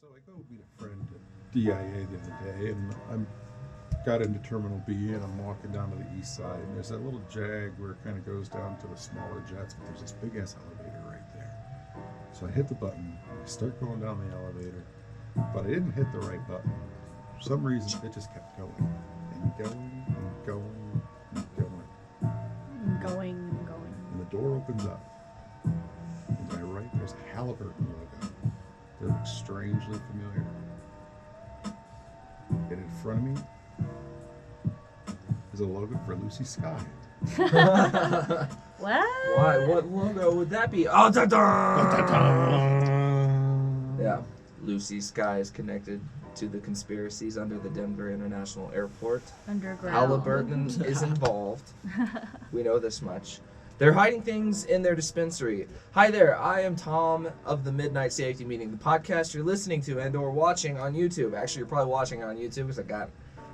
So I go meet a friend at DIA the other day, and I'm got into Terminal B, and I'm walking down to the east side, and there's that little jag where it kind of goes down to the smaller jets, but there's this big ass elevator right there. So I hit the button, I start going down the elevator, but I didn't hit the right button. For some reason, it just kept going and going and going and going. Going and going. And the door opens up. And to my right, there's a Halliburton logo that looks strangely familiar. And in front of me is a logo for Lucy Sky. What? Why? What logo would that be? Oh, yeah. Lucy Sky is connected to the conspiracies under the Denver International Airport. Underground. Halliburton is involved. We know this much. They're hiding things in their dispensary. Hi there, I am Tom of the Midnight Safety Meeting, the podcast you're listening to and or watching on YouTube. Actually, you're probably watching it on YouTube because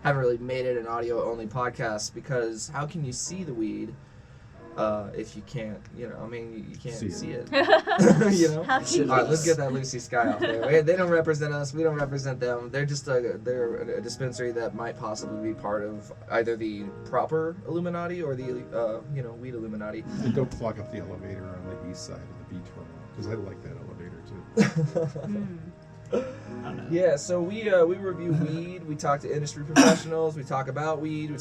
haven't really made it an audio-only podcast because how can you see the weed if you can't, you can't see it. You know? How can you All right, let's get that Lucy Sky off there. They don't represent us. We don't represent them. They're just they're a dispensary that might possibly be part of either the proper Illuminati or the weed Illuminati. And don't clog up the elevator on the east side of the B terminal, because I like that elevator too. Yeah, so we review weed. We talk to industry professionals. We talk about weed. We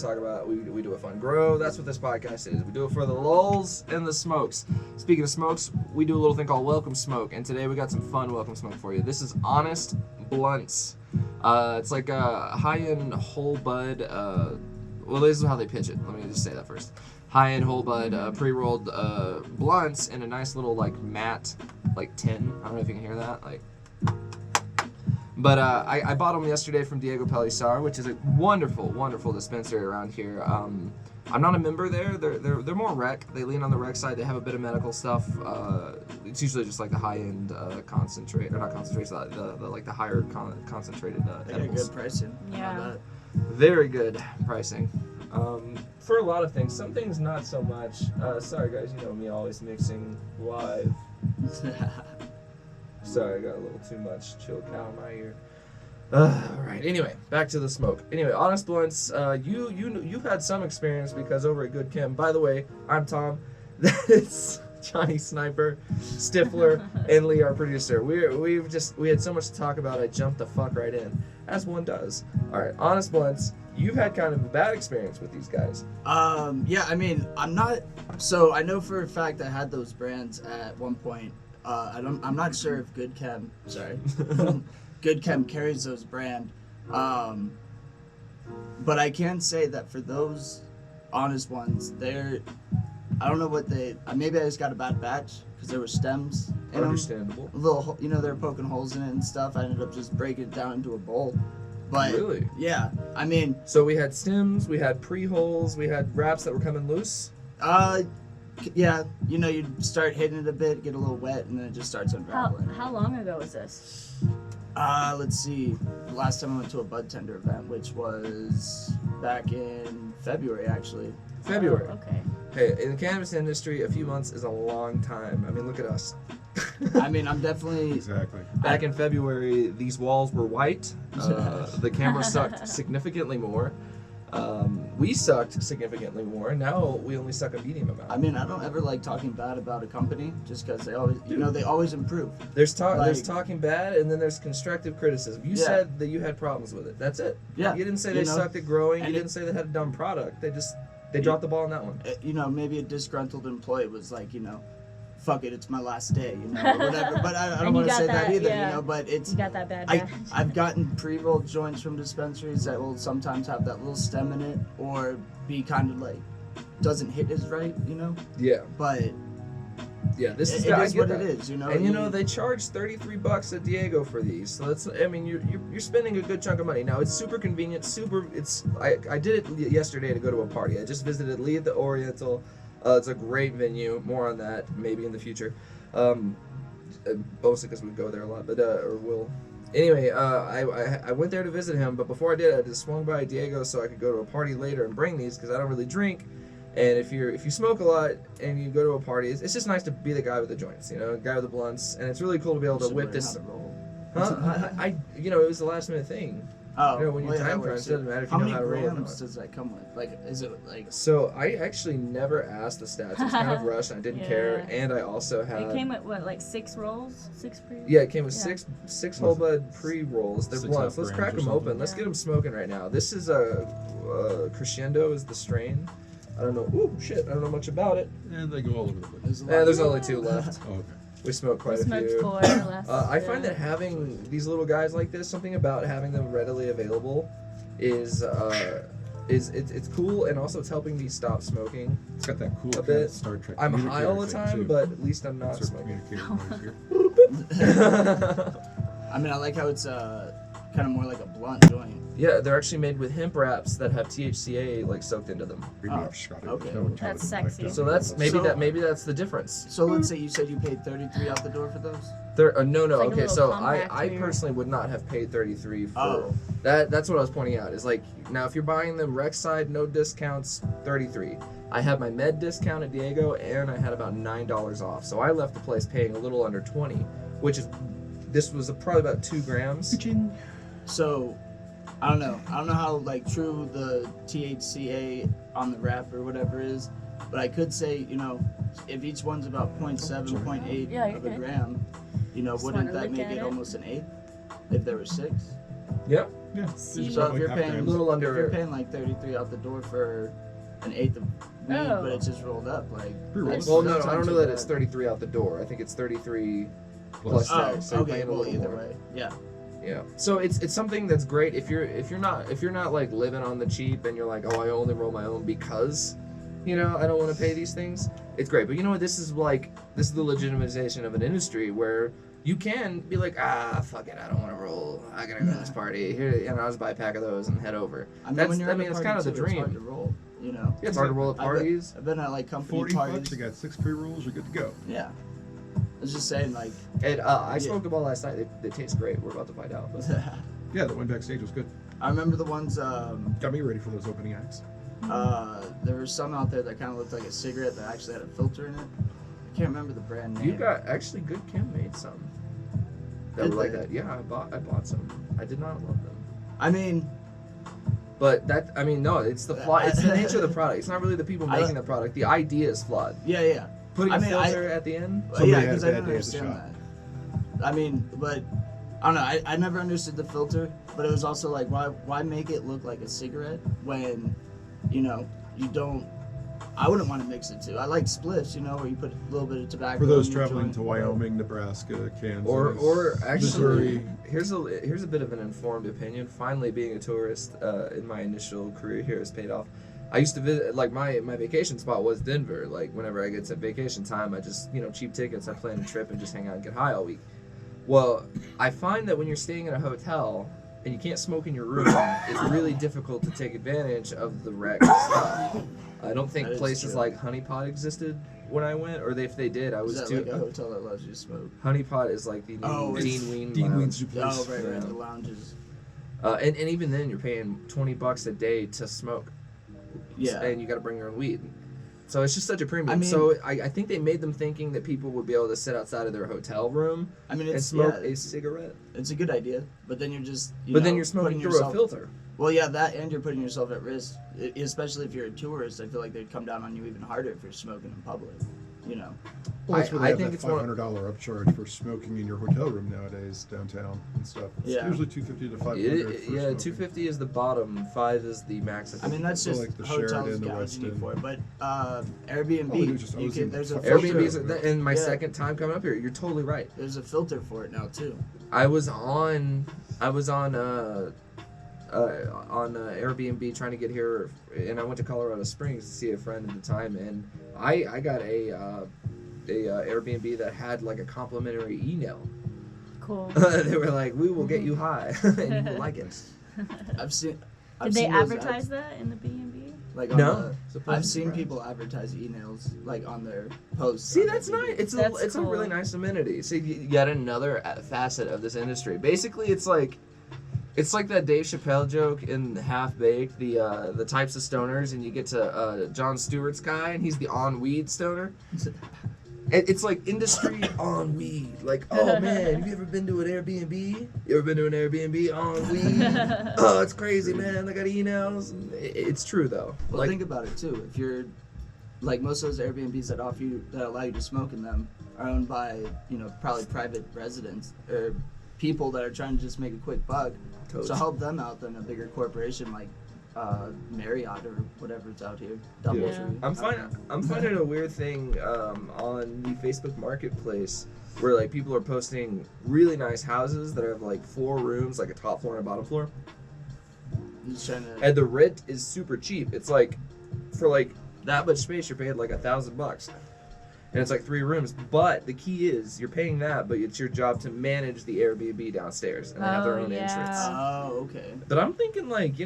do a fun grow. That's what this podcast is. We do it for the lulls and the smokes. Speaking of smokes, we do a little thing called Welcome Smoke, and today we got some fun Welcome Smoke for you. This is Honest Blunts. It's like a high-end whole bud. Well, this is how they pitch it. Let me just say that first. High-end whole bud pre-rolled blunts in a nice little matte tin. I don't know if you can hear that. But I bought them yesterday from Diego Pelissar, which is a wonderful, wonderful dispensary around here. I'm not a member there. They're more rec. They lean on the rec side. They have a bit of medical stuff. It's usually just the high end concentrate, or not concentrates, the higher concentrated They got edibles. good pricing. Yeah. Very good pricing. For a lot of things. Some things not so much. Sorry guys, you know me always mixing live. Sorry, I got a little too much chill cow in my ear. Alright, anyway, back to the smoke. Anyway, Honest Blunts, you've had some experience because over at Good Chem, by the way, I'm Tom, that is Johnny Sniper, Stifler, and Lee, our producer. We had so much to talk about, I jumped the fuck right in, as one does. Alright, Honest Blunts, you've had kind of a bad experience with these guys. Yeah, I mean, I know for a fact I had those brands at one point. I'm not sure if Good Chem carries those brand, but I can say that for those Honest ones, I don't know what maybe I just got a bad batch because there were stems in them. Understandable. Little, they were poking holes in it and stuff. I ended up just breaking it down into a bowl. But Really? yeah, I mean, So we had stems, we had pre-holes, we had wraps that were coming loose. yeah, you'd start hitting it a bit, get a little wet, and then it just starts unraveling. How long ago was this? Let's see. The last time I went to a bud tender event, which was back in February, actually. February. Oh, okay. Hey, in the cannabis industry, a few months is a long time. I mean, look at us. I mean, I'm definitely. Exactly. Back in February, these walls were white. The camera sucked significantly more. We sucked significantly more. Now we only suck a medium amount. I mean, I don't ever like talking bad about a company just because they always, they always improve. There's talking bad, and then there's constructive criticism. You Yeah. said that you had problems with it. That's it. Yeah. You didn't say they sucked at growing. You and didn't say they had a dumb product. They dropped the ball on that one. Maybe a disgruntled employee was like, fuck it, it's my last day, or whatever. But I don't And you want to got say that that, either, yeah. But it's. You got that bad batch. I've gotten pre-rolled joints from dispensaries that will sometimes have that little stem in it, or be kind of doesn't hit as right, Yeah. But Yeah, this it is I is get what that. it is, And they charge $33 at Diego for these, so that's you're spending a good chunk of money. Now it's super convenient, I did it yesterday to go to a party. I just visited Lee at the Oriental. It's a great venue. More on that maybe in the future. Mostly because we go there a lot, but or will. Anyway, I went there to visit him, but before I did, I just swung by Diego so I could go to a party later and bring these because I don't really drink. And if you smoke a lot and you go to a party, it's just nice to be the guy with the joints, guy with the blunts, and it's really cool to be able to Should whip learn this. how to roll. I it was the last minute thing. Oh, You know, when well, you're yeah, time that works, crunched, it doesn't too. matter if How you know many how to roll or grams not. does that come with? Like, is it like? So I actually never asked the stats. It was kind of rushed. And I didn't care, Yeah. and I also had. It came with what, like 6 rolls, 6 pre. Yeah, it came with Yeah. six whole bud pre rolls. They're 6 blunts. half Let's grams crack or them something. open. Let's Yeah. get them smoking right now. This is a Crescendo is the strain. I don't know. Ooh, shit! I don't know much about it. And they go all over the place. a lot There's of- only 2 left. Oh, okay. We smoked quite a Smoked few. 4 last. I find that having these little guys like this, something about having them readily available, is it's cool, and also it's helping me stop smoking. It's got that cool A kind bit. of Star Trek. I'm high all the communicator thing, time, too. but at least I'm not Sort of smoking. communicator noise here. I mean, I like how it's kind of more like a blunt joint. Yeah, they're actually made with hemp wraps that have THCA like soaked into them. Pretty Oh, much got it. okay. No one That's told it sexy. like So that's maybe So- maybe that's the difference. So let's say you said you paid 33 out the door for those. No, It's like a okay. little So compact I mirror. personally would not have paid 33 for Oh. that. That's what I was pointing out. Is like now if you're buying them rec side, no discounts, 33. I had my med discount at Diego, and I had about $9 off. So I left the place paying a little under 20, which is this was probably about 2 grams. So, I don't know. I don't know how like true the THCA on the wrap or whatever is, but I could say, if each one's about 0.7, 0.8 Yeah, you're of a good. gram, Just wouldn't wanna that look make at it it. almost an eighth if there were 6? Yep. Yeah. See? It's So about if you're half paying grams. A little if you're under. paying like 33 out the door for an eighth of weed, Oh. but it's just rolled up, like. Pre-rolled. that's- Well, no, that's I not don't know too that bad. it's 33 out the door. I think it's 33 Plus plus Oh, tax. So you're okay. paying a Well, little either more. way, yeah. Yeah. So it's something that's great if you're not like living on the cheap and you're like, oh, I only roll my own because, I don't want to pay these things. It's great, but you know what? This is the legitimization of an industry where you can be like, fuck it, I don't want to roll. I gotta go to this party here, and I'll just buy a pack of those and head over. I mean, That's- when you're I at a mean, it's party kind of the too, It's hard dream. to roll, Yeah, it's hard to roll at parties. I've been at like company 40 parties. bucks, you got 6 pre-rolls, you're good to go. Yeah. I was just saying, like. And I Yeah. smoked them all last night. They taste great. We're about to find out. But Yeah, the one backstage was good. I remember the ones. Got me ready for those opening acts. There were some out there that kind of looked like a cigarette that actually had a filter in it. I can't remember the brand name. you got actually good Kim made some. That Did were like they? that. Yeah, I bought some. I did not love them. I mean, But no, it's the flaw. It's the nature of the product. It's not really the people I- making the product. The idea is flawed. yeah. Putting I a mean, filter at the end. Somebody yeah, had a because I bad didn't day at the understand that. I mean, but I don't know. I never understood the filter, but it was also like, why make it look like a cigarette when, you don't. I wouldn't want to mix it too. I like spliffs, where you put a little bit of tobacco. For those in your traveling joint. to Wyoming, Nebraska, Kansas, Or actually, Missouri. here's a bit of an informed opinion. Finally, being a tourist in my initial career here has paid off. I used to visit, like my vacation spot was Denver. Like whenever I get to vacation time, I just cheap tickets. I plan a trip and just hang out and get high all week. Well, I find that when you're staying in a hotel and you can't smoke in your room, it's really difficult to take advantage of the rec stuff. I don't think That is places true. like Honey Pot existed when I went, or if they did, I Is was that too. like a hotel that allows you to smoke? Honey Pot is like the new Oh, it's Dean Ween Dean lounge. Ween's new place. Oh, right, Yeah. the lounges. And even then, you're paying $20 a day to smoke. Yeah. And you got to bring your own weed. So it's just such a premium. I mean- so I think they made them thinking that people would be able to sit outside of their hotel room I mean, and it's smoke yeah, a cigarette. it's a good idea, but then you're just. But then you're smoking putting through yourself, a filter. Well, yeah, that and you're putting yourself at risk, especially if you're a tourist. I feel like they'd come down on you even harder if you're smoking in public. Well, that's where I they have think that it's one- $500 upcharge for smoking in your hotel room nowadays downtown and stuff. It's Yeah. usually $250 to $500. for Yeah, smoking. 250 is the bottom, 5 is the max. I mean, that's So just like the hotels Sheraton, the gouging you Westin. for it. But Airbnb, Oh, dude, just- I you was can, in there's a fucking filter. Airbnb's in my Yeah. second time coming up here. You're totally right. There's a filter for it now too. I was on Airbnb trying to get here, and I went to Colorado Springs to see a friend at the time, and I got a Airbnb that had like a complimentary e-nail. Cool. They were like, "We will get you high, and you will like it." I've seen. Did they seen those advertise ads, that in the B&B? like on No. the- Surprise, I've seen surprise. people advertise e-nails like on their posts. See, on that's Airbnb. nice. That's It's a really cool. nice amenity. See, yet another facet of this industry. Basically, it's like that Dave Chappelle joke in Half Baked, the types of stoners, and you get to Jon Stewart's guy, and he's the on weed stoner. It's like industry on weed. Like, oh man, have you ever been to an Airbnb? You ever been to an Airbnb on weed? Oh, it's crazy, man. I got emails. It's true though. Well, Like, think about it too. If you're like most of those Airbnbs that allow you to smoke in them are owned by probably private residents or people that are trying to just make a quick buck. Totes. So help them out than a bigger corporation like Marriott or whatever's out here. Doubletree. I'm finding a weird thing on the Facebook Marketplace where like people are posting really nice houses that have like 4 rooms, like a top floor and a bottom floor, Just trying to. and the rent is super cheap. It's like for like that much space you're paying like $1,000, and it's like 3 rooms. But the key is you're paying that, but it's your job to manage the Airbnb downstairs, and they have their Oh, own yeah. entrance. Oh, okay. But I'm thinking like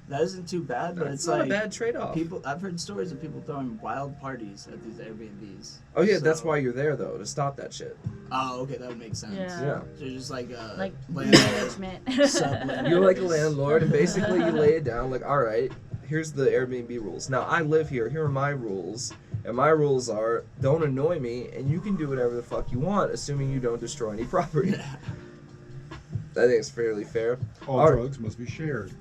That isn't too bad, but it's it's not like a bad trade-off. I've heard stories of people throwing wild parties at these Airbnbs. Oh yeah, that's So- why you're there though, to stop that shit. Oh, okay, that would make sense. Yeah. Yeah. So you're just like Like landlord. management. Sublet. You're like a landlord, and basically you lay it down like, all right, here's the Airbnb rules. Now I live here. Here are my rules, and my rules are don't annoy me, and you can do whatever the fuck you want, assuming you don't destroy any property. I think it's fairly fair. All All right. drugs must be shared.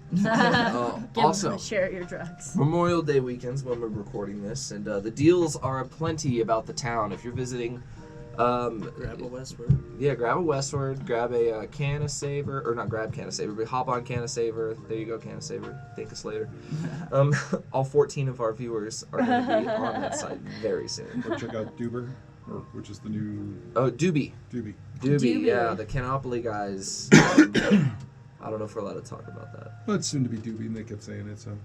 Also, share your drugs. Memorial Day weekends when we're recording this, and the deals are aplenty about the town. If you're visiting, Grab a Westward. yeah, grab a Westward, grab a Canna Saver, or not grab Canna Saver, but hop on Canna Saver. There you go, Canna Saver. Thank us later. All 14 of our viewers are going to be on that site very soon. Or check out Duber, which is the new Oh, Doobie. Doobie. Doobie, yeah, the Canopoly guys. I don't know if we're allowed to talk about that. But it's soon to be Doobie, and they kept saying it, so.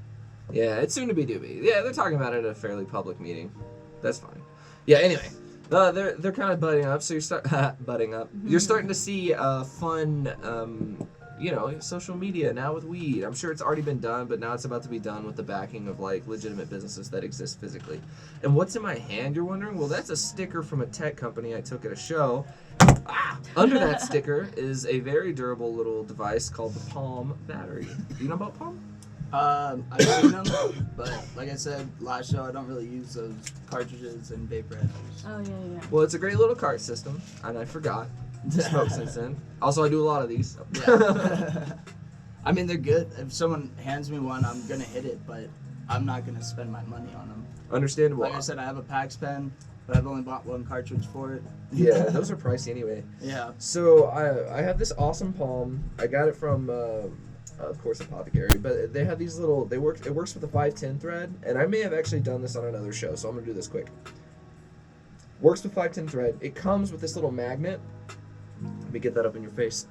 Yeah, it's soon to be Doobie. Yeah, they're talking about it at a fairly public meeting. That's fine. Yeah, anyway. They're kind of butting up, so butting up. You're starting to see fun, social media now with weed. I'm sure it's already been done, but now it's about to be done with the backing of like legitimate businesses that exist physically. And what's in my hand? You're wondering? Well, that's a sticker from a tech company I took at a show. Under that sticker is a very durable little device called the Palm battery. Do you know about Palm? I've seen them, but like I said last show, I don't really use those cartridges and vaporizers. Oh yeah. Well, it's a great little cart system, and I forgot to smoke since then. Also, I do a lot of these. Yeah. I mean, they're good. If someone hands me one, I'm gonna hit it, but I'm not gonna spend my money on them. Understandable. Like I said, I have a PAX pen, but I've only bought one cartridge for it. Yeah, those are pricey anyway. Yeah. So I have this awesome Palm. I got it from, of course, Apothecary. But they have these little. It works with a 510 thread, and I may have actually done this on another show, so I'm gonna do this quick. Works with 510 thread. It comes with this little magnet. Let me get that up in your face.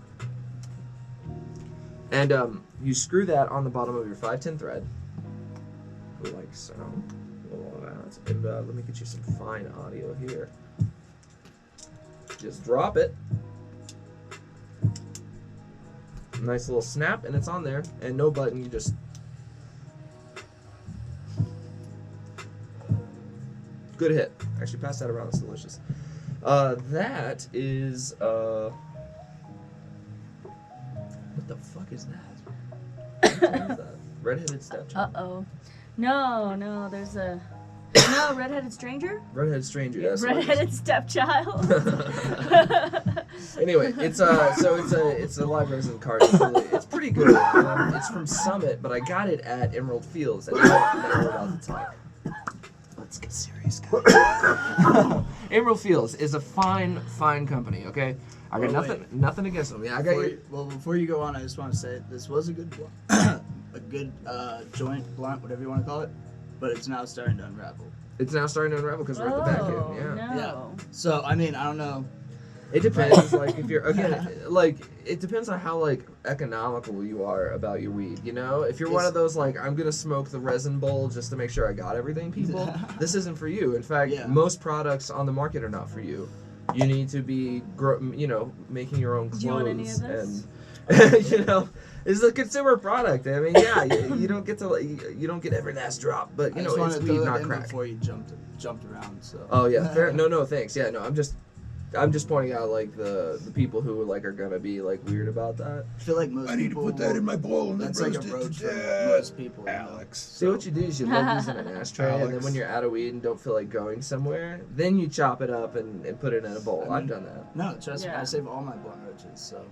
And you screw that on the bottom of your 510 thread, like so. And let me get you some fine audio here. Just drop it. Nice little snap, and it's on there. And no button, you just... Good hit. Actually, pass that around, it's delicious. That is... What the fuck is that? What is that? Redheaded stepchild. Uh-oh. No, there's a... No, redheaded stranger? Redheaded stranger, that's what it is. Redheaded stepchild. Anyway, it's a live resin card. It's pretty good. It's from Summit, but I got it at Emerald Fields. And now we're about to talk. Let's get serious, guys. Emerald Fields is a fine company. Okay, I got nothing against them. Yeah, I got you. Before you go on, I just want to say this was a good blunt, a good joint, blunt, whatever you want to call it, but it's now starting to unravel. It's now starting to unravel because we're at the back Oh, end. Yeah. no. Yeah. So I mean, I don't know. It depends. Like if you're it depends on how like economical you are about your weed. You know, if you're one of those like I'm gonna smoke the resin bowl just to make sure I got everything, people, this isn't for you. In fact, most products on the market are not for you. You need to be, making your own clothes. Do you want any of this? And it's a consumer product. I mean, yeah, you don't get every last drop, but I just wanted it's to throw weed, it not in crack. before you jumped around. So. Oh yeah, fair. No, thanks. Yeah, no, I'm just I'm just pointing out like the people who like are gonna be like weird about that. I feel like most people will- my bowl and That's like a roach for most people. You know? Alex. See what you do is you lug these in an ashtray, and then Alex. when you're out of weed and don't feel like going somewhere, then you chop it up and put it in a bowl. I've done that. No, trust me, Yeah. I save all my blunt roaches. So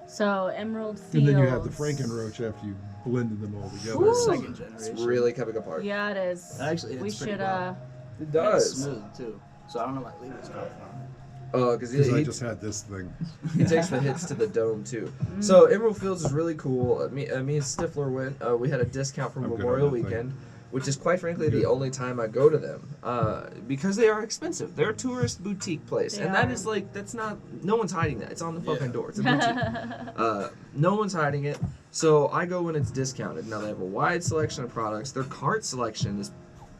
So Emerald Fields. And then you have the Frankenroach after you blended them all together. Woo. second It's generation. really coming apart. Yeah, it is. Actually, we it's pretty should well. It It's does. smooth too. So I don't know why Lee was coughing on it. Oh, because Because I he just had this thing. takes the hits to the dome too. So Emerald Fields is really cool. Me and Stifler went. We had a discount from I'm good on Memorial that thing. Weekend, which is quite frankly Good. the only time I go to them because they are expensive. They're a tourist boutique place, They and that are. is like that's not. No one's hiding that. It's on the fucking Yeah. door. It's a boutique. No one's hiding it. So I go when it's discounted. Now they have a wide selection of products. Their cart selection is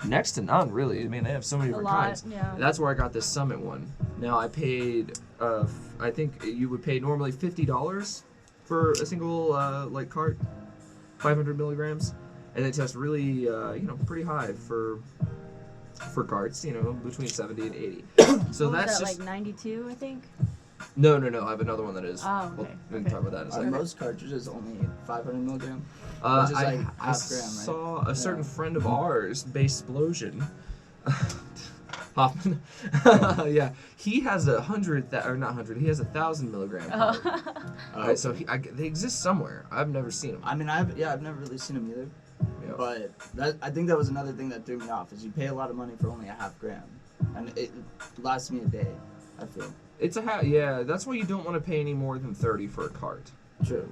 next to none, really. I mean, they have so many A different lot, kinds. yeah. That's where I got this Summit one. Now I paid, I think you would pay normally $50 for a single like cart, 500 milligrams, and they test really, pretty high for carts. Between 70 and 80. So What was that's that, just like 92, I think? no. I have another one that is. Oh, We'll, okay, we can okay. talk about that in a Are second. most cartridges only 500 milligram? Uh, Which is like I half gram, right? saw a certain Yeah. friend of ours, Base Explosion, Hoffman. Yeah, he has 100, or not 100. He has 1,000 milligram. card. Oh, So they exist somewhere. I've never seen them. I mean, I've never really seen them either. Yeah. But I think that was another thing that threw me off is you pay a lot of money for only a half gram, and it lasts me a day. I feel It's yeah. That's why you don't want to pay any more than 30 for a cart. true.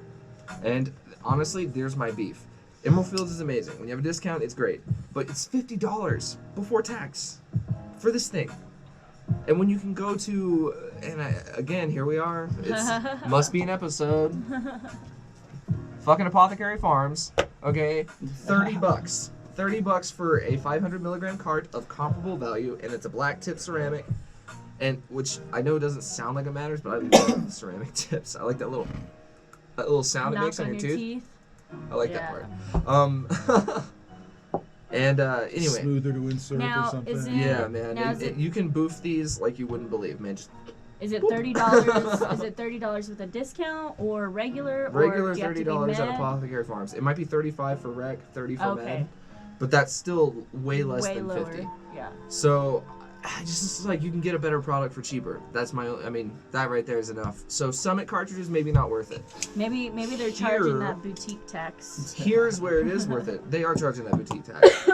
And honestly, there's my beef. Emerald Fields is amazing. When you have a discount, it's great. But it's $50 before tax for this thing. And when you can go to, again, here we are. It's must be an episode. Fucking Apothecary Farms. Okay, $30. $30 for a 500 milligram cart of comparable value, and it's a black tip ceramic. And which I know doesn't sound like it matters, but I love the ceramic tips. I like that little sound it Knock makes on your tooth. teeth. I like Yeah. that part. And anyway, Smoother to insert Now, or something. is it- yeah, man, Now, is it- you can boof these like you wouldn't believe, man. Just Is it $30? Is it $30 with a discount or regular? regular or do you have to be $30 at med? Apothecary Farms. It might be 35 for rec, 30 for Okay. med, but that's still way less Way than lower. 50. Yeah. So, it's like you can get a better product for cheaper. That's that right there is enough. So Summit cartridges maybe not worth it. Maybe they're charging Here- that boutique tax. Here's where it is worth it. They are charging that boutique tax.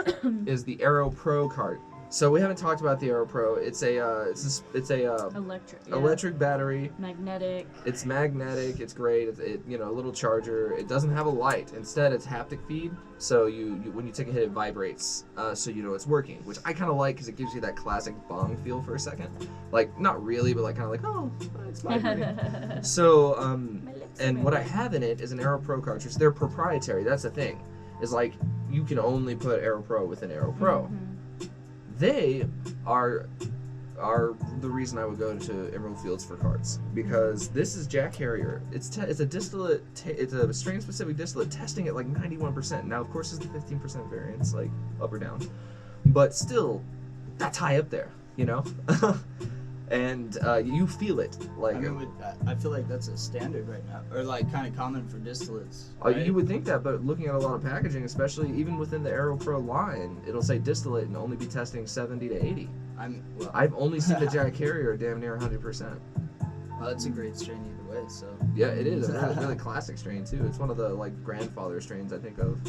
Is the Aero Pro cart. So we haven't talked about the Aero Pro. It's a Electric. Yeah. electric battery. Magnetic. It's magnetic. It's great. A little charger. It doesn't have a light. Instead, it's haptic feed. So you when you take a hit, it vibrates. So you know it's working, which I kind of like because it gives you that classic bong feel for a second. Like not really, but like kind of like oh, it's vibrating. So My lips and are what I red. have in it is an Aero Pro cartridge. They're proprietary. That's the thing. Is like you can only put Aero Pro with an Aero Pro. Mhm. They are the reason I would go to Emerald Fields for carts because this is Jack Harrier. It's a distillate. It's a strain specific distillate testing at like 91%. Now of course there's the 15% variance like up or down, but still that's high up there, you know. And you feel it like. I mean, I feel like that's a standard right now, or like kind of common for distillates. You would think that, but looking at a lot of packaging, especially even within the Aero Pro line, it'll say distillate and only be testing 70 to 80. Well, I've only seen the Jack Harrier damn near 100%. well, that's a great strain either way. So Yeah, it is a really, really classic strain too. It's one of the like grandfather strains I think of.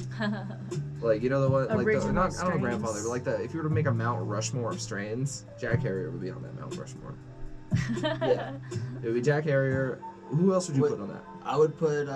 Like you know the one like the, Original not I don't know strains. grandfather, but like if you were to make a Mount Rushmore of strains, Jack Harrier would be on that Mount Rushmore. yeah, It would be Jack Harrier. Who else would you Wait. put on that? I would put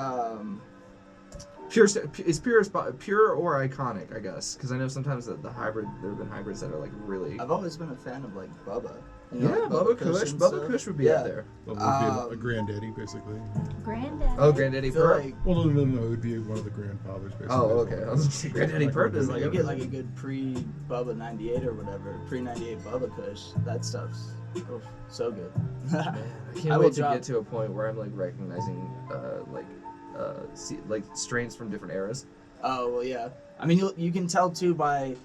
Is pure or iconic, I guess, because I know sometimes the hybrid there have been hybrids that are like really. I've always been a fan of like Bubba. Yeah, like Bubba Kush. and Bubba stuff. Kush would be Yeah. up there. Well, it would be a Um, granddaddy, basically. Granddad. Oh, Granddaddy I feel Perp. like Well, no, it would be one of the grandfathers, basically. Oh, okay. I was just saying Granddaddy Like Perp is one like you of get like a good pre-Bubba 98 or whatever, pre-98 Bubba Kush. That stuff's so good. Man, I can't I wait will to drop- get to a point where I'm like recognizing like strains from different eras. Oh well, yeah. I mean, you can tell too by,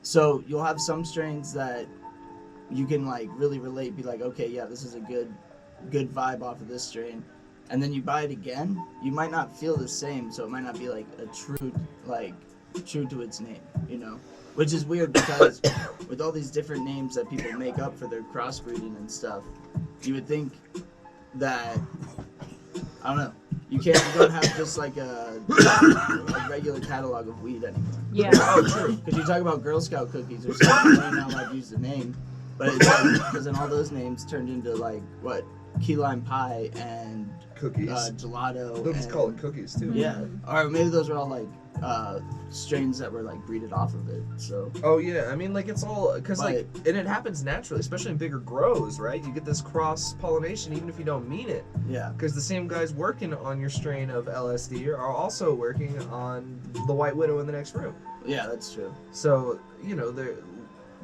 so you'll have some strains that you can like really relate, be like, okay, yeah, this is a good vibe off of this strain. And then you buy it again, you might not feel the same, so it might not be like a true to its name, you know? Which is weird because with all these different names that people make up for their crossbreeding and stuff, you would think that, I don't know, you don't have just like a regular catalog of weed anymore. Yeah. Oh, true. Because you talk about Girl Scout cookies or something, they're not allowed to use the name. But it's like, because then all those names turned into like, what, key lime pie and Cookies. gelato. They'll just and- call it cookies too. Yeah. Or maybe those were all like strains that were like breeded off of it. So Oh yeah, I mean like it's all because like But- and it happens naturally, especially in bigger grows, right? You get this cross pollination even if you don't mean it, yeah. because the same guys working on your strain of LSD are also working on the White Widow in the next room. Yeah, that's true. So you know they're.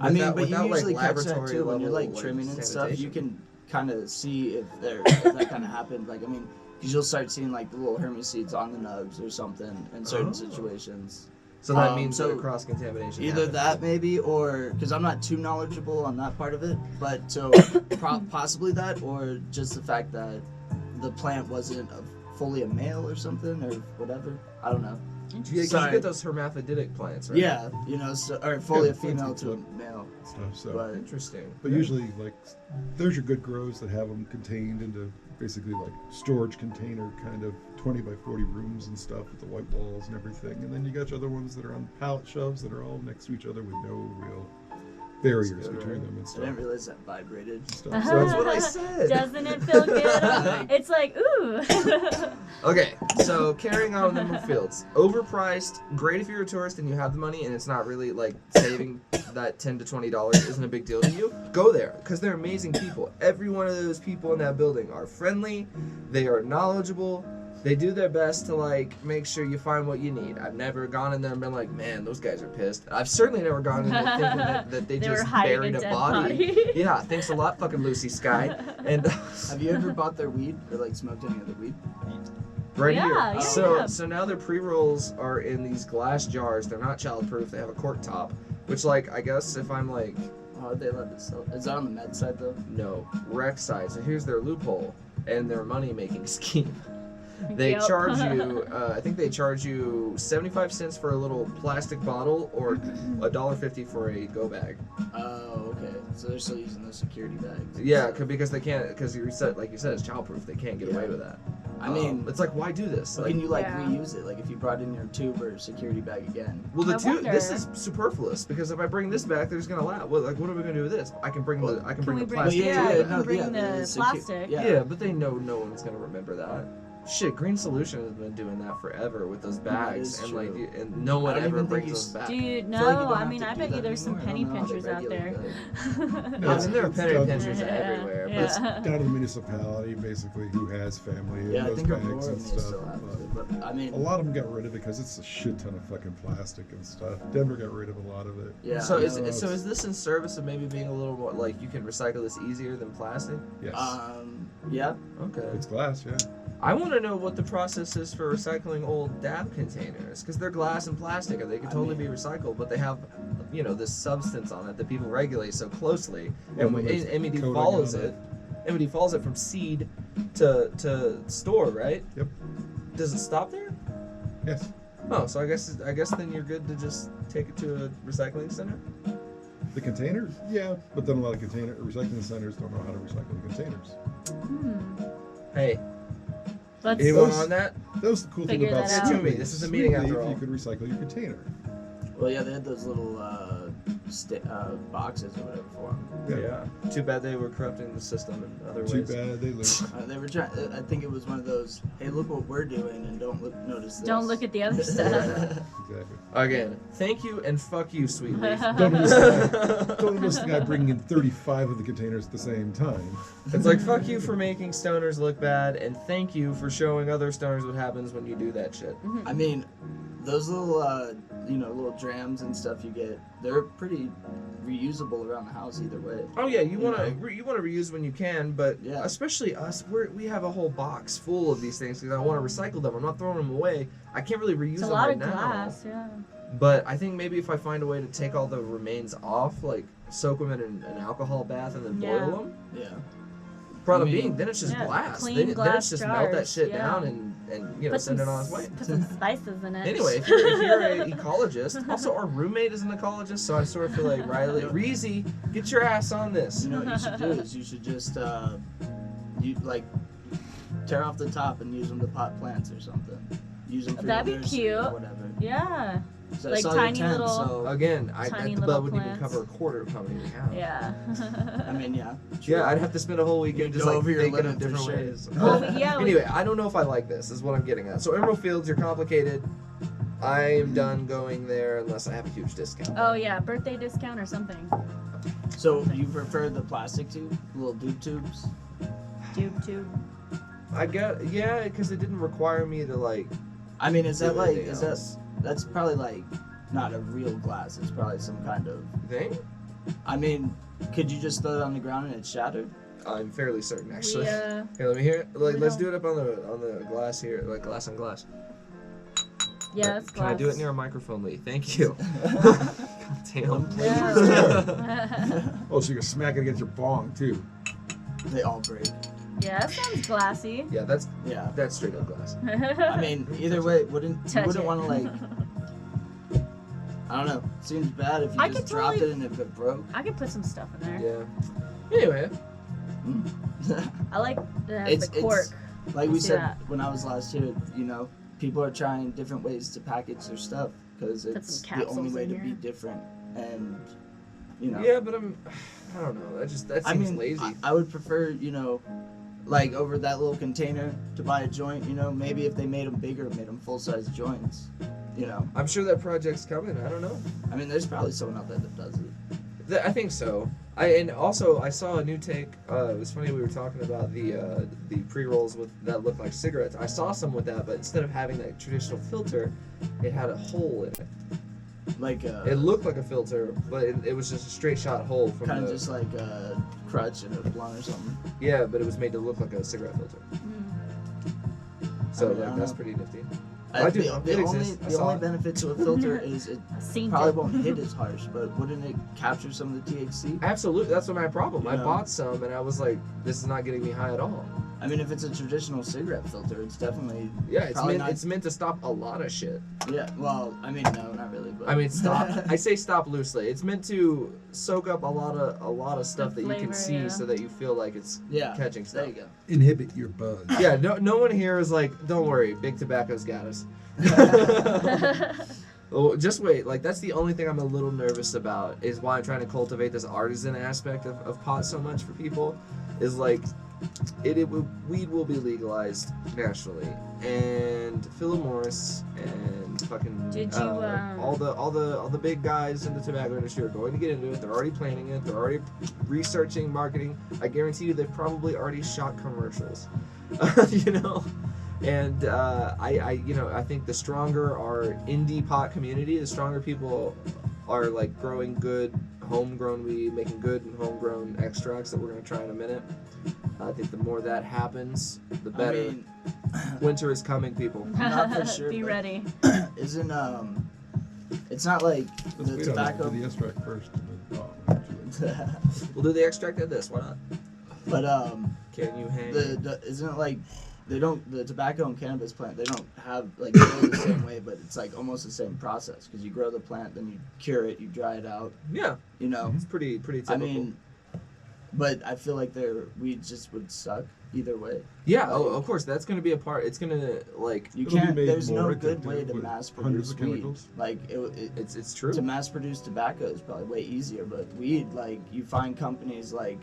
I mean, without- but you without, usually like, catch that too laboratory when you're like level, trimming and stuff. You sanitation. can kind of see if that kind of happened. Like, I mean, because you'll start seeing like the little Hermes seeds on the nugs or something in certain Oh. situations. So that means so that cross contamination. Either happens. that maybe, or because I'm not too knowledgeable on that part of it, but so possibly that, or just the fact that the plant wasn't fully a male or something or whatever. I don't know. Yeah, 'cause you Sorry. get those hermaphroditic plants, right? Yeah, you know, so, or fully Yeah, a female that's to a it. male. Stuff, so. But Interesting. But usually, like, there's your good grows that have them contained into basically like storage container kind of 20 by 40 rooms and stuff with the white walls and everything. And then you got your other ones that are on pallet shelves that are all next to each other with no real barriers That's good, between right? them and I stuff. didn't realize that vibrated. and stuff. Uh-huh. So That's what I said. Doesn't it feel good? It's like, ooh. Okay, so carrying on with the fields. Overpriced, great if you're a tourist and you have the money and it's not really like saving that $10 to $20 isn't a big deal to you. Go there because they're amazing people. Every one of those people in that building are friendly, they are knowledgeable, they do their best to like make sure you find what you need. I've never gone in there and been like, man, those guys are pissed. I've certainly never gone in there thinking that they They were just hiding buried a a dead body. body. Yeah, thanks a lot, fucking Lucy Sky. And Have you ever bought their weed or like smoked any of their weed? right Yeah, here. yeah, So yeah. so now their pre-rolls are in these glass jars. They're not child-proof. They have a cork top, which like I guess if I'm like Oh, are they allowed to sell? Is that on the med side though? no rec side. So here's their loophole and their money-making scheme. They Yep. charge you. I think they charge you 75 cents for a little plastic bottle or $1.50 for a go bag. Oh, okay. So they're still using those security bags. Yeah, because they can't. Because you said, like you said, it's childproof. They can't get away with that. I mean, it's like why do this? so Like, can you like Yeah. reuse it? Like if you brought in your tube or security bag again? well, the I two. This wonder. is superfluous because if I bring this back, they're just gonna laugh. Well, like, what are we gonna do with this? I can bring the. I can Can bring we the bring? plastic. Yeah, yeah, you back. can bring the secu- plastic. yeah. Yeah, but they know no one's gonna remember that. Shit, Green Solution has been doing that forever with those bags, is and true. like, and no one I don't ever even think brings you those back. Dude, I feel like you no. don't I have mean, to I do bet you that there's some anymore. I penny don't know how they pinchers out there. regulate that. No, it's- and there are it's penny done- pinchers Yeah, everywhere. But yeah. Down to the municipality, basically, who has family in Yeah, I those think bags Aurora and may stuff. still have but- it, but I mean, A lot of them got rid of it because it's a shit ton of fucking plastic and stuff. Denver got rid of a lot of it. yeah. so I is know. is this in service of maybe being a little more like you can recycle this easier than plastic? Yes. Yeah. Okay. It's glass, yeah. I want to know what the process is for recycling old dab containers because they're glass and plastic and they can I totally mean- be recycled, but they have, you know, this substance on it that people regulate so closely, Well, and there's MED coating follows on it. MED follows it from seed to store, right? Yep. Does it stop there? Yes. Oh, so I guess then you're good to just take it to a recycling center. The containers? Yeah. But then a lot of recycling centers don't know how to recycle the containers. Hmm. Hey, Let's. anyone was- on that? That was the cool thing Figure about that out. Sweet To me, Leaf. this is a Sweet meeting Leaf, after all. You could recycle your container. Well, yeah, they had those little boxes or whatever for them. Yeah. Too bad they were corrupting the system in other Too ways. bad they lose. They were trying. I think it was one of those. Hey, look what we're doing, and notice this. Don't look at the other stuff. Exactly. Again, thank you and fuck you, Sweet Leaf. Don't miss the guy, don't miss the guy bringing in 35 of the containers at the same time. It's like fuck you for making stoners look bad, and thank you for showing other stoners what happens when you do that shit. I mean, those little, little drams and stuff you get, they're pretty reusable around the house either way. Oh yeah, you You wanna know. you wanna reuse when you can, but Yeah. especially us, we have a whole box full of these things because I want to recycle them. I'm not throwing them away. I can't really reuse It's a them lot right of now. glass. Yeah. But I think maybe if I find a way to take all the remains off, like soak them in an alcohol bath and then Yeah. boil them. Yeah. Problem I mean, being, then it's just yeah, glass. clean Then it's glass just melt that jars, shit yeah. down and you know, Put send some it on its way. put some spices in it. Anyway, if you're an ecologist, also our roommate is an ecologist, so I sort of feel like Riley, Reezy, get your ass on this. You know what you should do is you should just you like tear off the top and use them to pot plants or something. Use them for That'd be your nursery cute. or whatever. Yeah. So I Like saw your tiny tent, little- So, Again, Tiny that little wouldn't even plants. cover a quarter of how many we have. Yeah. I mean, yeah. Yeah, I'd have to spend a whole weekend You'd just go like over your thinking limit of for different sure. ways. Well, yeah, we- Anyway, I don't know if I like this. Is what I'm getting at. So Emerald Fields, you're complicated. I'm done going there unless I have a huge discount. Oh yeah, birthday discount or something. So you prefer the plastic tube, little dupe tubes? Tube. I get because it didn't require me to like. I mean, is that do like anything is else. that's probably like not a real glass. It's probably some kind of. thing? I mean, could you just throw it on the ground and it's shattered? I'm fairly certain actually. We, Here, let me hear. Like, we let's don't- do it up on the glass here, like glass on glass. yeah, that's Can I do it glass. near a microphone, Lee? Thank you. God damn. Yeah. Oh, so you can smack it against your bong too. They all break. Yeah, that sounds glassy. Yeah, that's Yeah. straight up glass. I mean, either way, you Touch wouldn't it. want to like. I don't know. Seems bad if you I just could dropped totally- it and if it broke. I could put some stuff in there. Yeah. Anyway, I like the It's- cork. Like we See said that. when I was last here, you know, people are trying different ways to package their stuff because Put it's some the only capsules way in to be here. different, and you know. yeah, but I don't know. That seems I mean, lazy. I would prefer, you know, like over that little container to buy a joint. You know, maybe if they made them bigger, made them full size joints. You know, I'm sure that project's coming. I don't know. I mean, there's probably someone out there that does it. I think so. And also I saw a new take. It was funny we were talking about the pre-rolls with that looked like cigarettes. I saw some with that, but instead of having that traditional filter, it had a hole in it. Like It looked like a filter, but it was just a straight shot hole from kind of the. just like a crutch and a blunt or something. Yeah, but it was made to look like a cigarette filter. So I mean, I like don't that's know. pretty nifty. I do know. The It only exists. I the saw only it. benefit to a filter is it Seen probably it. won't hit as harsh, but wouldn't it capture some of the THC? Absolutely, that's what my problem. I Yeah. bought some and I was like, this is not getting me high at all. I mean, if it's a traditional cigarette filter, it's definitely Yeah, it's Probably meant not- it's meant to stop a lot of shit. yeah. Well, I mean, no, not really, but I mean, stop. I say stop loosely. It's meant to soak up a lot of stuff that you can flavor, see, yeah. so that you feel like it's yeah. catching stuff. There you go. Inhibit your buzz. Yeah, no one here is like, don't worry, Big Tobacco's got us. Oh, just wait. Like that's the only thing I'm a little nervous about is why I'm trying to cultivate this artisan aspect of pot so much for people. Is like, weed will be legalized nationally, and Philip Morris and fucking Did you, all the big guys in the tobacco industry are going to get into it. They're already planning it. They're already researching, marketing. I guarantee you, they've probably already shot commercials. You know. And I think the stronger our indie pot community, the stronger people are like growing good homegrown weed, making good homegrown extracts that we're gonna try in a minute. I think the more that happens, the better. I mean, Winter is coming, people. Not for sure, Be but- ready. isn't it's not like Let's the wait on that, tobacco, do the extract first. And then, actually. We'll do the extract of this. Why not? but Can you hang? the isn't it like the tobacco and cannabis plant, they don't have like grow the same way, but it's like almost the same process because you grow the plant, then you cure it, you dry it out, Yeah, you know. it's pretty typical. I mean, but I feel like their weed just would suck either way. yeah. Oh, of course, that's gonna be a part. It's gonna like. You It'll be can't. made There's no more good addictive way to with mass hundreds produce of weed. chemicals. Like It's true. to mass produce tobacco is probably way easier, but weed, like you find companies like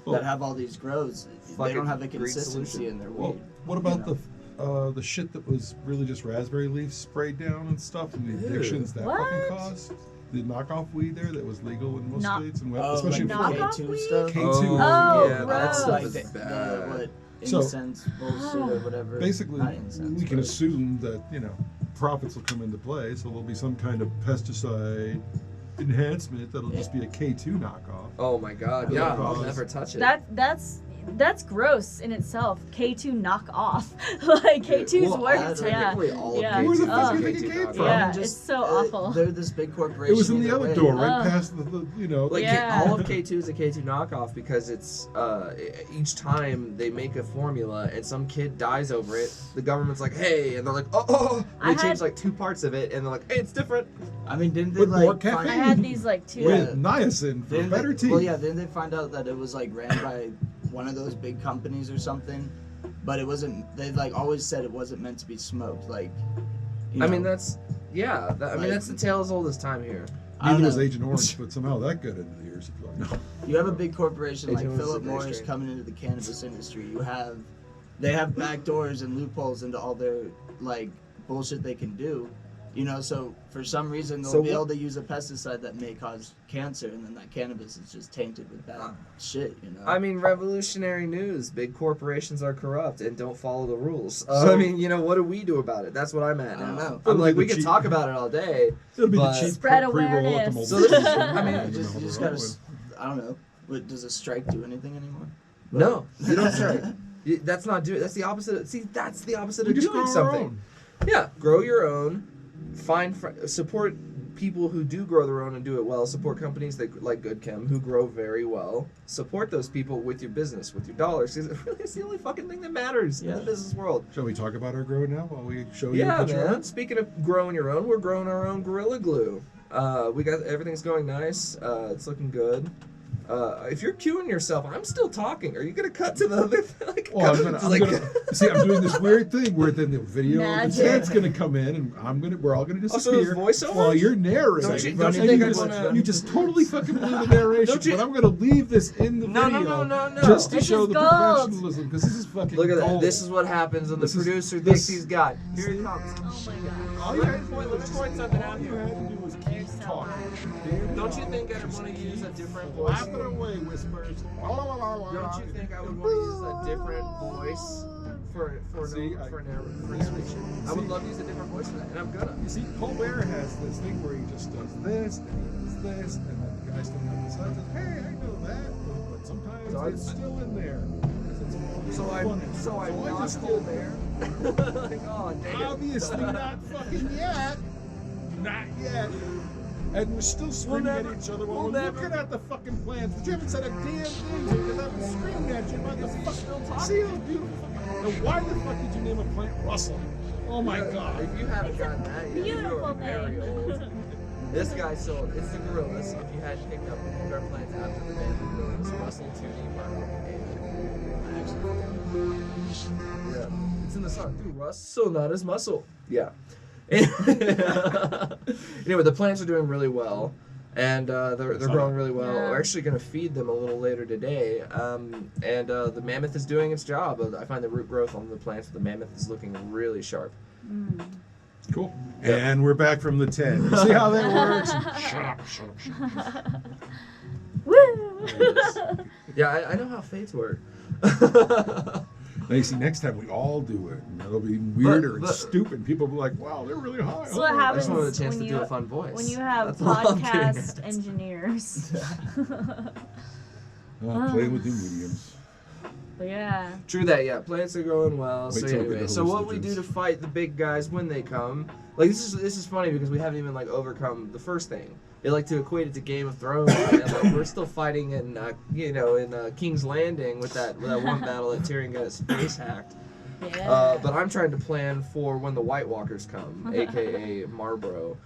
Well, that have all these grows, they Fucking don't have a great consistency solution. in their weed. Well, what about the shit that was really just raspberry leaves sprayed down and stuff, and the Ew. addictions that What? fucking caused? The knockoff weed there that was legal in most Knock- states, and Oh, especially like in knockoff Florida. K2 weed? stuff. K2. Oh, yeah, that gross. stuff Like is the bad. what So, incense bullshit or whatever. Basically, Not incense, we can but- assume that profits will come into play, so there'll be some kind of pesticide enhancement that'll just be a K2 knockoff. Oh my God! Yeah. Yeah, I'll never touch it. That's that's gross in itself. K2 knock off. Like K2's Well, worse. Yeah. technically all of Yeah. Where the K2 fuck is do you K2 think it came knockoff. from? Yeah, it's so awful. They're this big corporation. It was in the either other way. door, right Oh. past the Like Yeah. all of K2 is a K2 knockoff because it's each time they make a formula and some kid dies over it, the government's like, hey, and they're like, oh, I and they change had- like 2 parts of it, and they're like, hey, it's different. I mean, didn't they With more like? caffeine. I had these like two. Yeah. with niacin for Didn't better they, teeth. well, yeah. Didn't they find out that it was like ran by one of those big companies or something? But it wasn't. They like always said it wasn't meant to be smoked. Like, you I mean, know, that's, yeah, I mean, Like- that's the tale as old as time here. I don't Neither was know. Agent Orange, but somehow that got into the ears of people. No. You have a big corporation Hey, like Jones is Philip very Morris strange. coming into the cannabis industry. They have back doors and loopholes into all their like bullshit they can do. You know, so for some reason they'll So be what- able to use a pesticide that may cause cancer, and then that cannabis is just tainted with bad shit. You know. I mean, revolutionary news. Big corporations are corrupt and don't follow the rules. So- I mean, you know, what do we do about it? That's what I'm at I don't now. know. I'm like, we It'll be can the talk cheap- about it all day. It'll be But- the cheap Spread pre-roll at the awareness. mobile So this is- station. I mean, And you just gotta. roll I don't know. But does a strike do anything anymore? No, you don't strike. That's not doing. That's the opposite. See, that's the opposite We of just doing grow our something. own. Yeah, grow your own. Support people who do grow their own and do it well. Support companies that like Good Chem who grow very well. Support those people with your business, with your dollars. Because it really is the only fucking thing that matters in Yeah. the business world. Shall we talk about our grow now while we show you Yeah, a picture? man. Speaking of growing your own, we're growing our own Gorilla Glue. We got everything's going nice. It's looking good. If you're queuing yourself, I'm still talking. Are you gonna cut to the other like? Well, just like- see, I'm doing this weird thing where then the video Magic. consent's gonna come in, and we're all gonna Oh, so there's disappear voiceovers? while you're narrating. Don't you And think you I just, wanna- you just totally fucking blew the narration. Don't you- But I'm gonna leave this in the No, no, video no, no, no. just to This show is the gold. professionalism because this is fucking Look at that. gold. This is what happens when the This is- producer this- thinks he's got. Here he comes. Oh my god. all you had to do Let me was point something out all you here. had to do was keep talking. Don't you think I'd want to use a different voice? Laughing away, whispers. Don't you think I would want to use a different voice for See, narration? I would love to use a different voice for that, and I'm gonna. You see, Colbert has this thing where he just does this, and he does this, and then the guy standing on the side says, "Hey, I know that," but sometimes So it's still in there. 'cause it's So I'm I not just Colbert. Like, oh damn. Obviously not fucking yet. Not yet. And we're still screaming never- at each other while we'll we're never- looking at the fucking plans. But you haven't said a damn thing because I'm screaming at you about the Because he's fuck. still talking. See those beautiful fucking. Now why the fuck did you name a plant Russell? Oh my god. If you haven't gotten that yet, you Beautiful are very name. old. This guy sold. It's the Gorillas. If you hadn't picked up our plans after the band, the Gorillas, Russell 2D Marco, yeah, it's in the song. Dude, Russell not his muscle. Yeah. Anyway, the plants are doing really well, and they're growing really well. Yeah. We're actually going to feed them a little later today, and the mammoth is doing its job. I find the root growth on the plants of the mammoth is looking really sharp. Cool. Yeah. And we're back from the 10. You see how that works? Shut up, shut up, shut up. Woo! Yeah, I know how fates work. Now you see, next time we all do it, and it'll be weirder and but- stupid. People will be like, wow, they're really high. So what Oh, I happens just wanted a chance when to you do a fun voice. when you have That's all I'm getting at. podcast engineers? Playing with new mediums. But yeah. True that, yeah. Plants are going well. Wait So till we get anyway, the so what we do hallucinogens. to fight the big guys when they come? Like this is funny because we haven't even like overcome the first thing. They like to equate it to Game of Thrones, and like we're still fighting in King's Landing with that one battle that Tyrion got his face hacked. Yeah. But I'm trying to plan for when the White Walkers come, aka Marlborough.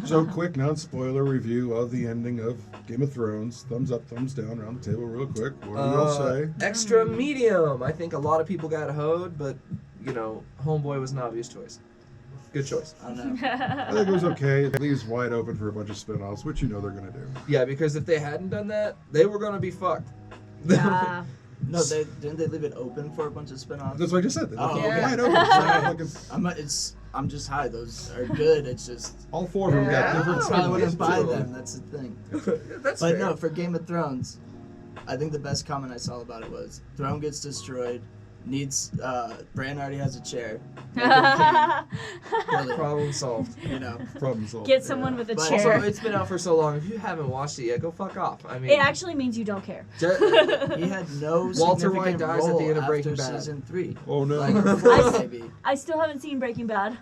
So quick, non-spoiler review of the ending of Game of Thrones. Thumbs up, thumbs down around the table real quick. What do we all say? Extra medium. I think a lot of people got hoed, but Homeboy was an obvious choice. Good choice. I don't know. I think it was okay. It leaves wide open for a bunch of spin-offs, which you know they're going to do. Yeah, because if they hadn't done that, they were gonna be fucked. Yeah. No, didn't they leave it open for a bunch of spin-offs? That's what I just said. They left Oh, it okay. wide open. It's like fucking- I'm just high. Those are good. It's just all four of them Yeah. got different I probably spin-offs. wouldn't buy too. them. That's the thing. That's But fair. no, for Game of Thrones, I think the best comment I saw about it was Throne gets destroyed, needs Bran already has a chair. Make him king. Really, Problem solved. you know. Problem solved. Get someone with a But Also, chair. it's been out for so long. If you haven't watched it yet, go fuck off. I mean, It actually means you don't care. He had no Walter White significant dies at the role end of after Breaking Bad. season 3. Oh no. Like, or 4 maybe. I still haven't seen Breaking Bad.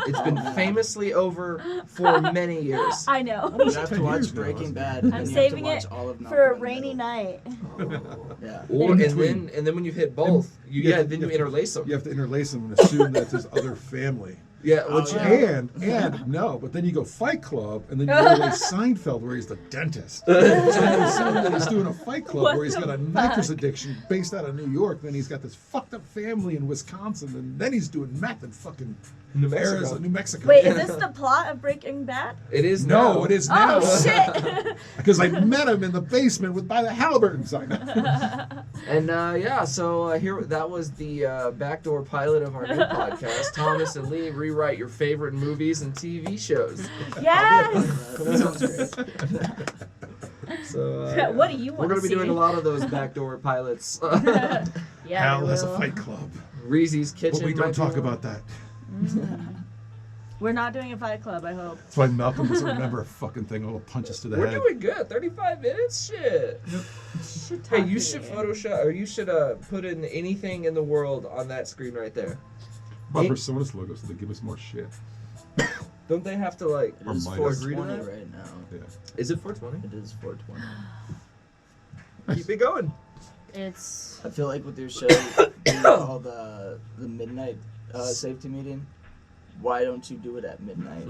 it's been famously over for many years. I know. You have to 10 watch years now, Breaking isn't it? Bad. and I'm you saving have to it watch all of for a Malcolm in the rainy Middle. night. Yeah. Or, In and between. then when you hit both, you have to- then you you have to- interlace them. You have to interlace them and assume that's his other family. Yeah, Oh, which yeah. And no, but then you go Fight Club, and then you interlace Seinfeld, where he's the dentist. So you assume that he's doing a Fight Club What where he's the got a nitrous addiction based out of New York. Then he's got this fucked up family in Wisconsin, and then he's doing meth in fucking New Mexico. Arizona, New Mexico. Wait, is this the plot of Breaking Bad? It is No, now. it is now. Oh shit! Because I met him in the basement by the Halliburton sign. And yeah, so here that was the backdoor pilot of our new podcast. Thomas and Lee rewrite your favorite movies and TV shows. Yes. That sounds great. So What do you want we're gonna to be see? doing a lot of those backdoor pilots. Yeah. Hal I has a will. Fight Club. Reese's Kitchen. But we might don't be talk one. about that. We're not doing a Fight Club, I hope. That's why Malcolm doesn't remember a fucking thing. It'll punch us to the We're head. doing good. 35 minutes. Shit. Should Hey, talk you to should Photoshop, or you should put in anything in the world on that screen right there. Our Personas logo, so they give us more shit. Don't they have to like It is Or minus. 420 right now. Yeah. Is it 420? It is 420. Keep it going. It's I feel like with your show being called the midnight safety meeting, why don't you do it at midnight?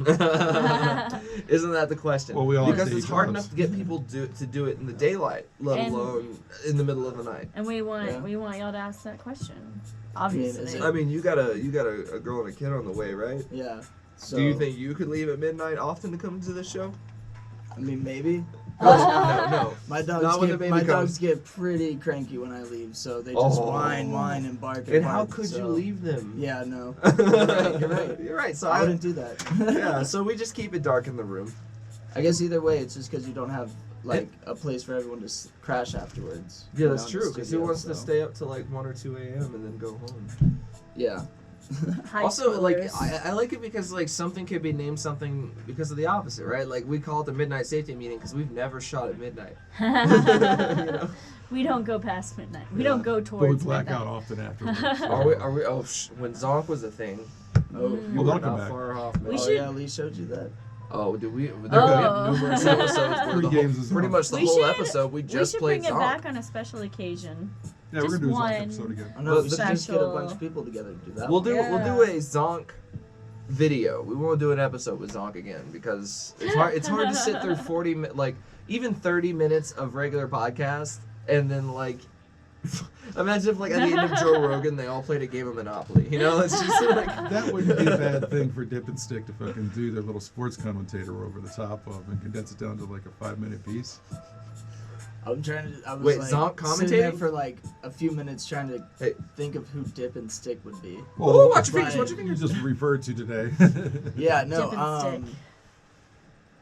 Isn't that the question? Well, we all have because day it's hard jobs. enough to get people to do it in the daylight, let And- alone in the middle of the night. and we want Yeah. y'all to ask that question. is Obviously. it- I mean, you got a girl and a kid on the way, right? Yeah. So, Do you think you could leave at midnight often to come to the show? I mean, maybe. No. My Not dogs when the baby my comes. dogs get pretty cranky when I leave, so they just Oh. whine, and bark. And how bark, could you so- leave them? Yeah, no. You're right. You're right. So I wouldn't do that. yeah. So we just keep it dark in the room. I guess either way, it's just because you don't have like a place for everyone to crash afterwards. Yeah, you that's know, in the true. Because who studio, wants to so. stay up till like 1 or 2 a.m. and then go home? Yeah. High Also, like schoolers. I like it because like something could be named something because of the opposite, right? Like we call it the midnight safety meeting because we've never shot at midnight. You know? We don't go past midnight. We Yeah. don't go But we towards black midnight. out often afterwards. Are we? Oh, when Zonk was a thing, Oh, you Well, were that'll come not back. far off. Man. We oh should- yeah, Lee showed you that. Oh, do we? Oh. We have numerous episodes. Where Three the games whole, is pretty enough. much the We whole should- episode we We just should played bring it Zonk. back on a special occasion. Yeah, we're Just gonna do a Zonk one. episode again. Oh no, But we the should just get a special- bunch of people together to do that. We'll one. do a Zonk video. We won't do an episode with Zonk again because it's hard to sit through 40 like even 30 minutes of regular podcast and then like imagine if like at the end of Joe Rogan they all played a game of Monopoly. You know, it's just like That wouldn't be a bad thing for Dip and Stick to fucking do their little sports commentator over the top of and condense it down to like a 5-minute piece. I'm trying to. I was Wait, like, Zonk sitting there commentating? for like a few minutes trying to Hey. think of who Dip and Stick would be. oh, watch your fingers, Right. watch your You fingers. just referred to today. Yeah, no. Dip and Stick.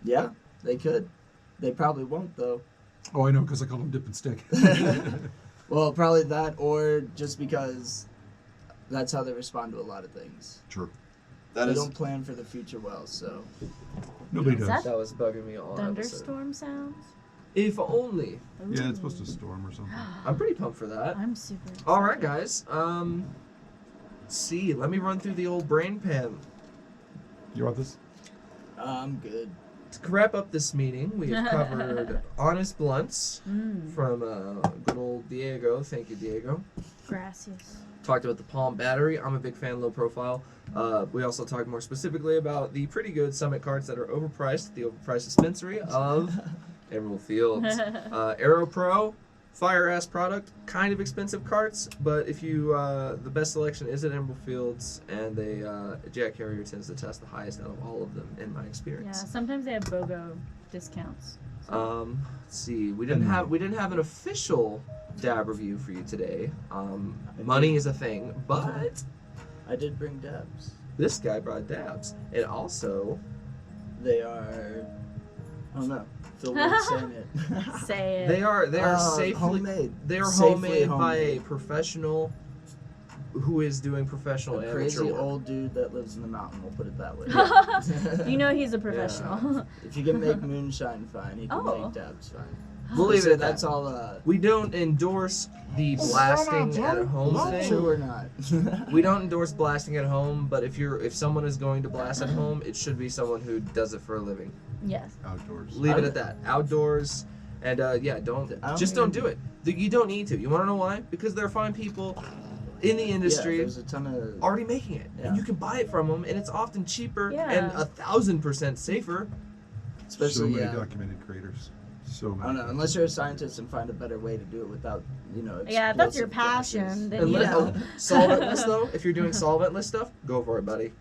Yeah, they could. They probably won't though. Oh, I know, because I call them Dip and Stick. Well, probably that, or just because that's how they respond to a lot of things. True. They don't plan for the future well, so. Nobody Is does. that That was bugging me all episode. Thunderstorm sounds? If only. Yeah, it's supposed to storm or something. I'm pretty pumped for that. I'm super excited. All right, guys. Let's see. Let me run through the old brain pan. You want this? I'm good. To wrap up this meeting, we have covered honest blunts from good old Diego. Thank you, Diego. Gracias. Talked about the Palm Battery. I'm a big fan, low profile. We also talked more specifically about the pretty good Summit carts that are overpriced at the overpriced dispensary of Emerald Fields. Aero Pro, fire ass product, kind of expensive carts, but if you the best selection is at Emerald Fields, and Jack Harrier tends to test the highest out of all of them in my Yeah, experience. sometimes they have BOGO discounts. Let's see. We didn't have an official dab review for you today. Money is a thing, but I did bring dabs. this guy brought dabs, and also They are. I don't know. Feel weird saying it. Say it. they are safely homemade. They are Safely homemade by a homemade. professional who is doing professional A amateur crazy work. old dude that lives in the mountain. We'll put it that way. You know he's a professional. If you can make moonshine fine, he can Oh. make dabs fine. We'll leave it at That's that. all. We don't endorse the blasting at home True thing. or not? We don't endorse blasting at home, but if someone is going to blast at home, it should be someone who does it for a living. Yes. Outdoors. Leave it at that. Outdoors, and yeah, don't I don't just even- don't do it. You don't need to. You want to know why? Because there are fine people in the Yeah, industry there's a ton of. already making it, Yeah. and you can buy it from them, and it's often cheaper Yeah. and 1,000% safer. So Especially, many yeah. documented creators. So I many. don't know, unless you're a scientist and find a better way to do it without, Yeah, if that's your explosive passion, gases. then you Unless- know. Solventless though, if you're doing solventless stuff, go for it, buddy.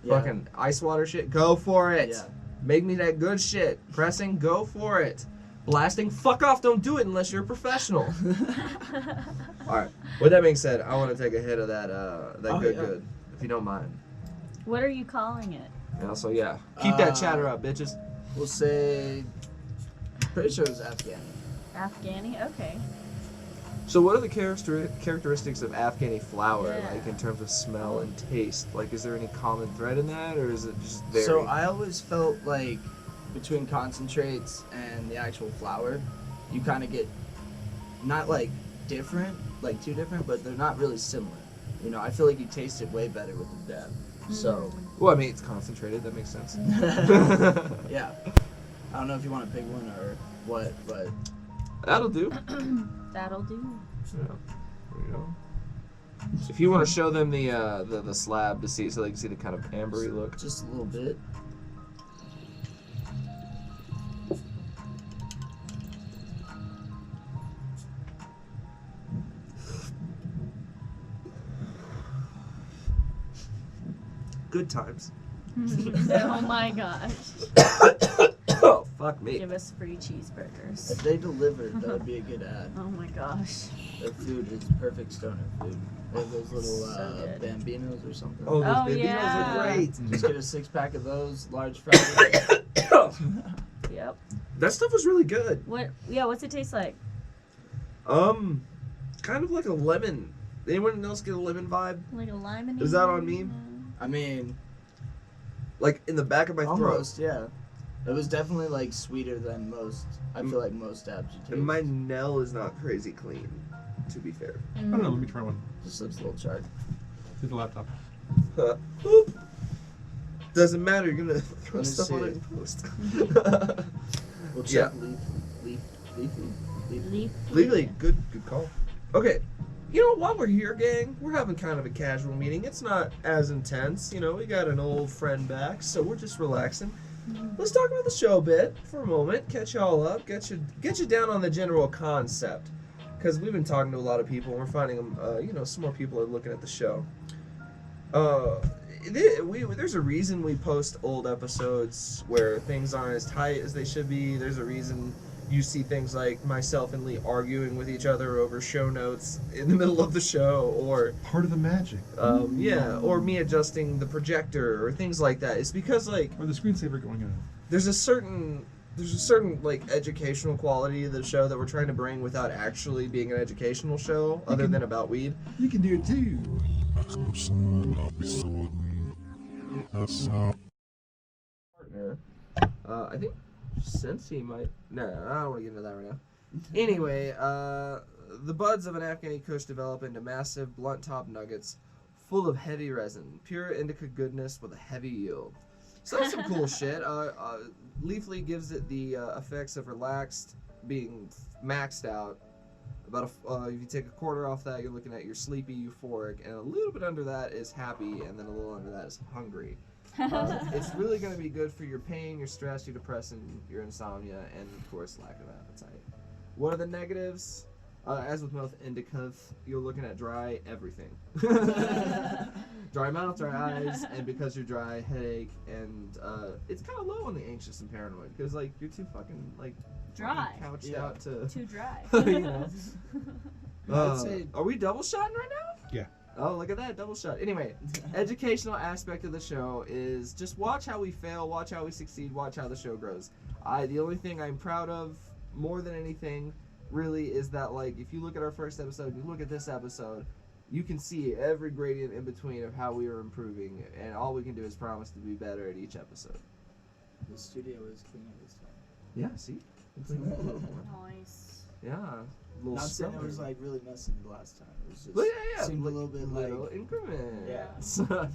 Yeah. Fucking ice water shit, go for it. Yeah. Make me that good shit. Pressing, go for it. Blasting, fuck off, don't do it unless you're a professional. Alright, with that being said, I want to take a hit of that Oh, good yeah. good, if you don't mind. What are you calling it? And also, yeah, keep that Uh, chatter up, bitches. We'll say. Pretty sure it was Afghan. Afghani? Okay. So what are the characteristics of Afghani flour, Yeah. like in terms of smell and taste? Like, is there any common thread in that, or is it just very... So I always felt like between concentrates and the actual flour, you kind of get not like different, like too different, but they're not really similar. I feel like you taste it way better with the dab. So Well, I mean, it's concentrated, that makes sense. yeah, I don't know if you want to pick one or what, but That'll do. That'll do. Yeah. There you go. If you want to show them the slab to see, so they can see the kind of ambery look. just a little bit. Good times. Oh my gosh. Oh, fuck me. Give us free cheeseburgers. If they delivered, that would be a good ad. Oh my gosh. Their food is perfect stoner food. They have those little So good. bambinos or something. Oh, those Oh, baby yeah. are great. Just get a 6-pack of those, large fries. Yep. That stuff was really good. What? Yeah. What's it taste like? Kind of like a lemon. Anyone else get a lemon vibe? Like a lime. Is that on me? I mean, Like in the back of my throat. almost, yeah. It was definitely like sweeter than most. I feel like most dabs you taste. And my nail is not crazy clean, to be fair. I don't know. Let me try one. Just looks a little charred. Hit the laptop. Boop. Doesn't matter. You're gonna throw Let me stuff on see. it in post. We'll Yeah. check leafly. Leaf. Legally, good call. Okay, you know, while we're here, gang, we're having kind of a casual meeting. It's not as intense, we got an old friend back, so we're just relaxing. Let's talk about the show a bit for a moment, catch y'all up, get you down on the general concept. Because we've been talking to a lot of people, and we're finding them, some more people are looking at the show. There's a reason we post old episodes where things aren't as tight as they should be. There's a reason you see things like myself and Lee arguing with each other over show notes in the middle of the show, or Part of the magic. or me adjusting the projector or things like that. It's because like Or the screensaver going on. there's a certain like educational quality to the show that we're trying to bring without actually being an educational show, other than about weed. You can do it too. Partner, I think since he might. No, I don't want to get into that right now. Anyway, the buds of an Afghani Kush develop into massive blunt top nuggets full of heavy resin, pure indica goodness with a heavy yield. So that's some cool shit. Leafly gives it the effects of relaxed, being maxed out. About if you take a quarter off that, you're looking at your sleepy, euphoric, and a little bit under that is happy, and then a little under that is hungry. It's really going to be good for your pain, your stress, your depression, your insomnia, and of course lack of appetite. What are the negatives? As with most indicas, you're looking at dry everything. Dry mouth, dry eyes, and because you're dry, headache, and it's kind of low on the anxious and paranoid because like you're too fucking like Dry. couched Yeah. out to. Too dry. You know. I'd say- Are we double shotting right now? Yeah. Oh, look at that, double shot. Anyway, educational aspect of the show is just watch how we fail, watch how we succeed, watch how the show grows. The only thing I'm proud of more than anything really is that like if you look at our first episode, you look at this episode, you can see every gradient in between of how we are improving, and all we can do is promise to be better at each episode. The studio is cleaner this time. Yeah, see? We cleaned it up a little more. Nice. Yeah. A little Not saying it scrubber. was like really messy the last time. It was just But yeah, seemed a little bit little like increments. yeah.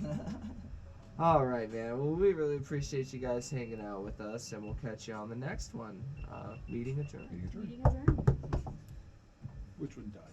All right, man. Well, we really appreciate you guys hanging out with us, and we'll catch you on the next one. Meeting adjourned. Meeting adjourned. Meeting adjourned. Which one died?